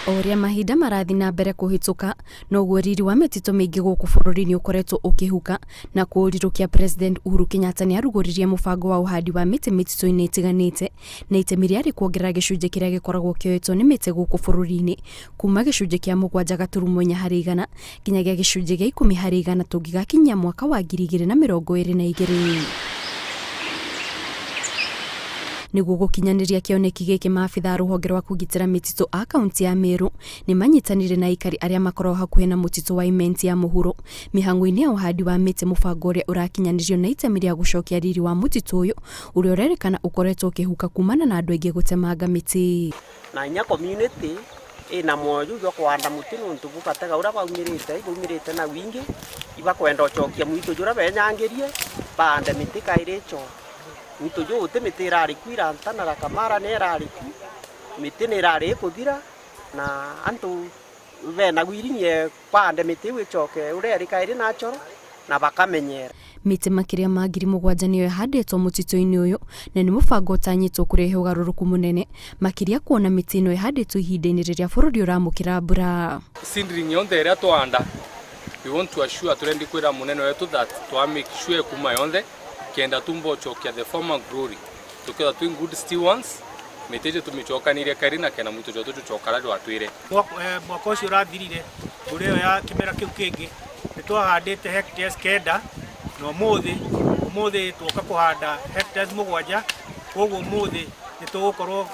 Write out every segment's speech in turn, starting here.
Oria mahinda marathi na mbere kuhituka noguo riri wa mĩtitũ mĩingĩ gũkũ bũrũri-inĩ ũkoretwo ũkĩhuka na kũũrirũkia President Uhuru Kenyatta nĩ arugũririe mũbango wa ũhandi wa mĩtĩ mĩtitũ-inĩ ĩtiganĩte na itemi rĩarĩ kuongerera gĩcunjĩ kĩrĩa gĩkoragwo kĩoetwo nĩ mĩtĩ gũkũ bũrũri-inĩ kuma gĩcunjĩ kĩa 7.4% nginyagia gĩcunjĩ gĩa 10% tũngĩgakinyia mwaka wa 2022. Nĩguo gũkinyanĩria kĩoneki gĩkĩ maabitha rũhonge rwa kũgitĩra mĩtitũ a kaunti ya Merũ nĩ manyitanire na aikari arĩa makoragwo hakuhĩ na mũtitũ wa Imenti ya mũhuro mĩhang'o-inĩ ya ũhandi wa mĩtĩ, mũbango ũrĩa ũrakinyanĩrio na itemi rĩa gũcokia riri wa mũtitũ ũyũ ũrĩa ũrerĩkana ũkoretwo ũkĩhuka kumana na andũ aingĩ gũtemanga mĩtĩ. Na nya community ina moyo yo kuhanda muti nuntu bukatega ura baumirite na wingi ibakwenda ucokia mwito jura benyangirie bande miti kairecho mwito jo ute miti irari kwira ntana kamara ne irari miti ne irari kuthira na antu bena gwirinye bande miti wicoke ureri kaire na choro na bakamenyera. Mĩtĩ makĩria ma 7,000 nĩyo ĩhandĩtwo mũtitũ-inĩ ũyũ na nĩ mũbango ũtanyĩtwo kũrehe ũgarũrũku mũnene makĩria kuona mĩtĩ ĩno ĩhandĩtwo ihinda-inĩ rĩrĩa bũrũri ũramũkĩra mbura. Sindri yonthe ĩrĩa twahanda, we want to assure turendi kwĩra mũnene wetu that twa make sure kuma yonthe kenda tumbocokia the former glory tuketha twin good stewards mĩtĩ tumicokanire kairi na kena mutu jo tucokara rwatwire. Mwaka ũcio ũrathirire ũrĩa ya kĩmera kĩu kĩngĩ nĩ twahandĩte hectares 9 na umuthi tuka kuhanda hectares 7, koguo umuthi ni tugukorwo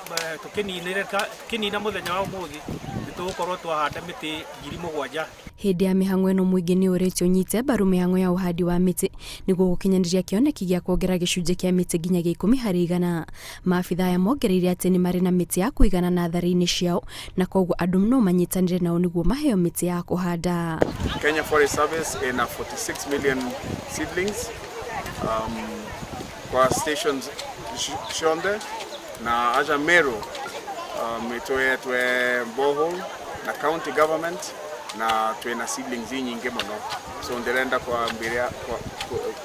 tukinina muthenya wa umuthi ni tugukorwo twahanda mĩtĩ 7,000. Hĩndĩ ya mĩhang'o ĩno mũingĩ nĩ ũrĩtio nyite mbaru mĩhang'o ya ũhandi wa mĩtĩ nĩguo gũkinyanĩria kĩoneki gĩa kuongerera gĩcunjĩ kĩa mĩtĩ nginyagia 10%. Maabitha aya mongereire atĩ nĩ marĩ na mĩtĩ ya kũigana natharĩ-inĩ ciao na koguo andũ no manyitanĩre nao nĩguo maheo mĩtĩ ya kũhanda. Kenya Forest Service ina 46 million seedlings kwa stations shonde na aja Merũ mitwe borehole na county government na twina seedlings nyingi muno, so ndirenda kwambiria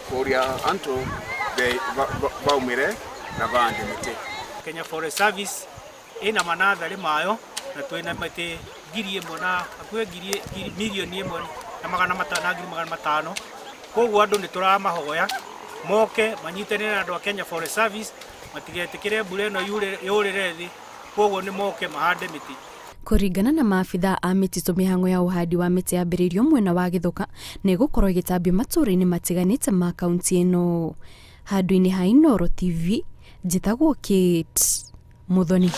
kuria antu baumire na bandi mĩtĩ. Kenya Forest Service ina manathari mayo na twina mĩtĩ 1,000 na akuwe milioni 1,500,000. Koguo andu ni turamahoya moke manyitanire na andu a Kenya Forest Service matigetikire mbura ino yurire thi, koguo ni moke mahande mĩtĩ. Kũringana na maabitha a mĩtitũ, mĩhang'o ya ũhandi wa mĩtĩ yambĩrĩirio mwena wa Gĩthuka na ĩgũkorwo ĩgĩtambio matũũra-inĩ matiganĩte ma kaunti ĩno. Handũ-inĩ ha Inooro TV, njĩtagwo Kate Muthoni.